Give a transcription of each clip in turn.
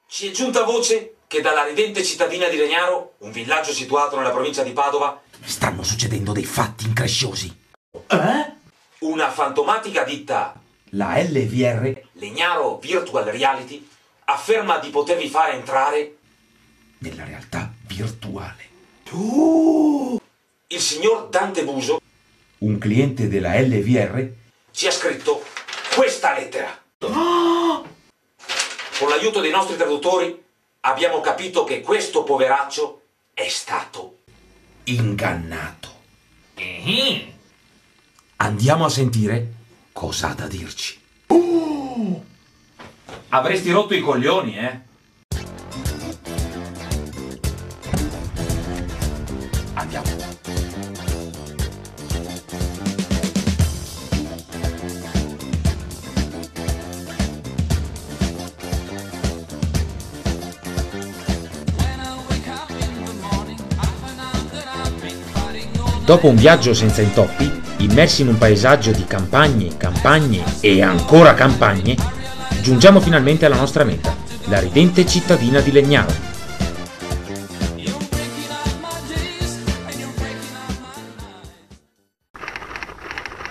Ci è giunta voce che dalla ridente cittadina di Legnaro, un villaggio situato nella provincia di Padova, stanno succedendo dei fatti incresciosi. Una fantomatica ditta, La LVR, Legnaro Virtual Reality, afferma di potervi fare entrare nella realtà virtuale. il signor Dante Buso, Un cliente della LVR ci ha scritto questa lettera. Con l'aiuto dei nostri traduttori abbiamo capito che questo poveraccio è stato ingannato. Andiamo a sentire cosa ha da dirci. Avresti rotto i coglioni, Andiamo. Dopo un viaggio senza intoppi, immersi in un paesaggio di campagne, campagne e ancora campagne, giungiamo finalmente alla nostra meta, la ridente cittadina di Legnaro.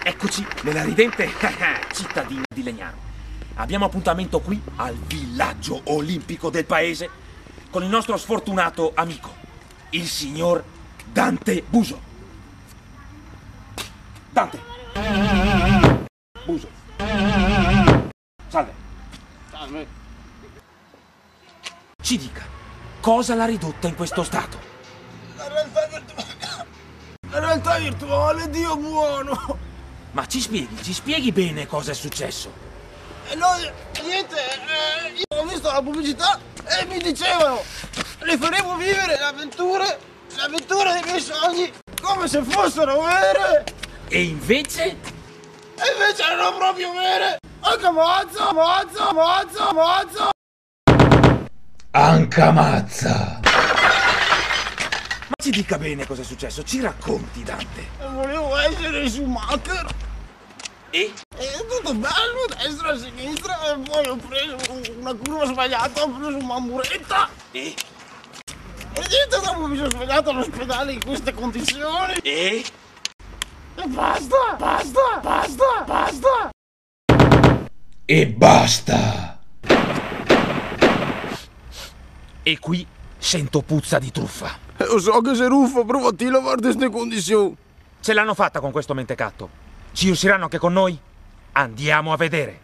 Eccoci nella ridente cittadina di Legnaro. Abbiamo appuntamento qui al villaggio olimpico del paese con il nostro sfortunato amico, il signor Dante Buso. Dante Buso. Salve. Salve. Ci dica, cosa l'ha ridotta in questo stato? La realtà virtuale. La realtà virtuale, Dio buono. Ma ci spieghi bene cosa è successo. E noi, niente, io ho visto la pubblicità e mi dicevano le faremo vivere l'avventura dei miei sogni come se fossero vere. E invece? E invece erano proprio vere. Anche mazza, mazza, mazza, mazza. Anca mazza! Ma ci dica bene cosa è successo, ci racconti, Dante. E volevo essere Schumacher. E? È tutto bello, destra e sinistra, e poi ho preso una curva sbagliata, ho preso una muretta. E? E niente, dopo mi sono svegliato all'ospedale in queste condizioni. E? E basta, basta, basta, basta. E basta! E qui sento puzza di truffa. Lo so che sei ruffo, però fatti lavare queste condizioni. Ce l'hanno fatta con questo mentecatto. Ci riusciranno anche con noi? Andiamo a vedere.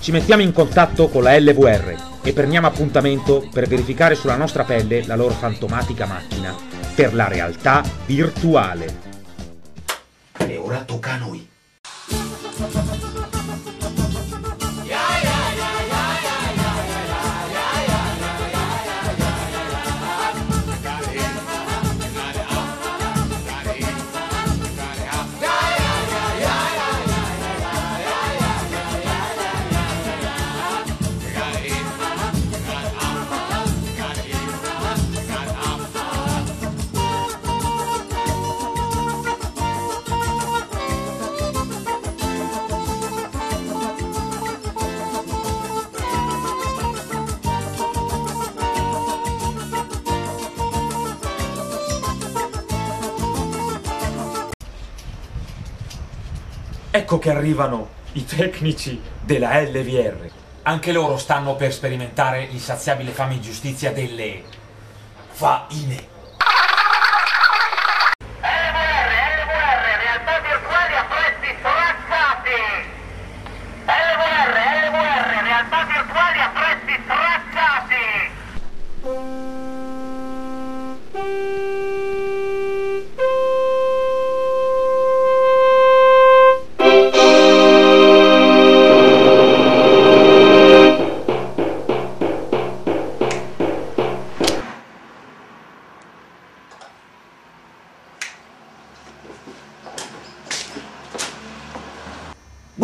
Ci mettiamo in contatto con la LVR e prendiamo appuntamento per verificare sulla nostra pelle la loro fantomatica macchina per la realtà virtuale. E ora tocca a noi. Ecco che arrivano i tecnici della LVR. Anche loro stanno per sperimentare l'insaziabile fame di giustizia delle faine. LVR, realtà virtuali a prezzi solazzati!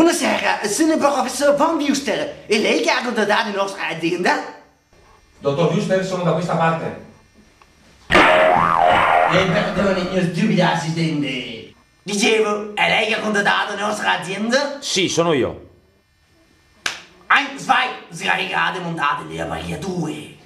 Buonasera, sono il professor Von Wuster e lei che ha contattato la nostra azienda? Dottor Wuster, sono da questa parte. Perdoni, mio stupido assistente. Dicevo, è lei che ha contattato la nostra azienda? Sì, sono io. Ein, zwei, scaricate, montate le apparecchiature.